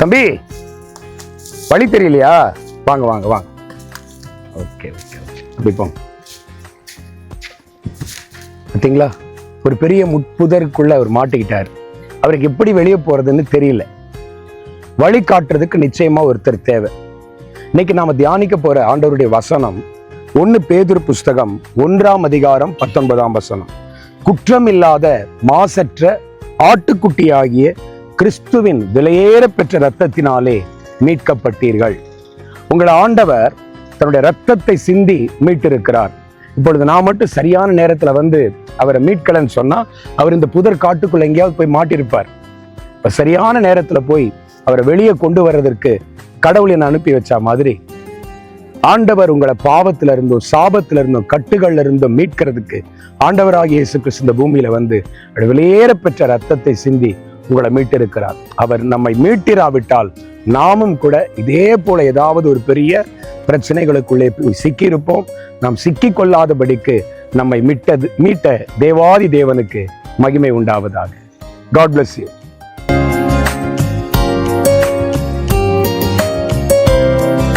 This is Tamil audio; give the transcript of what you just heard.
தம்பி, வழி தெரியலையா? வாங்க வாங்க வாங்க. ஓகே ஓகே ஓகே, அப்படி போங்க. பார்த்தீங்களா, ஒரு பெரிய முட்புதருக்குள்ள அவர் மாட்டிக்கிட்டார். அவருக்கு எப்படி வெளியே போறதுன்னு தெரியல. வழி காட்டுறதுக்கு நிச்சயமா ஒருத்தர் தேவை. இன்னைக்கு நாம தியானிக்க போற ஆண்டவருடைய வசனம் 1 பேதுரு புஸ்தகம் 1ஆம் அதிகாரம் 19ஆம் வசனம். குற்றமில்லாத மாசற்ற ஆட்டுக்குட்டியாகிய கிறிஸ்துவின் விலையேற பெற்ற இரத்தத்தினாலே மீட்கப்பட்டீர்கள். உங்கள் ஆண்டவர் தன்னுடைய இரத்தத்தை சிந்தி மீட்டிருக்கிறார். இப்பொழுது நான் மட்டும் சரியான நேரத்துல வந்து அவரை மீட்கலன்னு சொன்னா அவர் இந்த புதர் காட்டுக்குள்ள எங்கேயாவது போய் மாட்டிருப்பார். இப்ப சரியான நேரத்துல போய் அவரை வெளியே கொண்டு வர்றதற்கு கடவுளை அனுப்பி வச்ச மாதிரி ஆண்டவர் உங்களை பாவத்துல இருந்தோ சாபத்துல இருந்தோ கட்டுகள்ல இருந்தோ மீட்கிறதுக்கு ஆண்டவராகிய இயேசு கிறிஸ்து இந்த பூமியில வந்து வெளியேற பெற்ற ரத்தத்தை சிந்தி உங்களை மீட்டிருக்கிறார். அவர் நம்மை மீட்டிராவிட்டால் நாமும் கூட இதே போல ஏதாவது ஒரு பெரிய பிரச்சனைகளுக்குள்ளே சிக்கியிருப்போம். நாம் சிக்கிக் கொள்ளாதபடிக்கு நம்மை மீட்ட தேவாதி தேவனுக்கு மகிமை உண்டாவதாக. God bless you.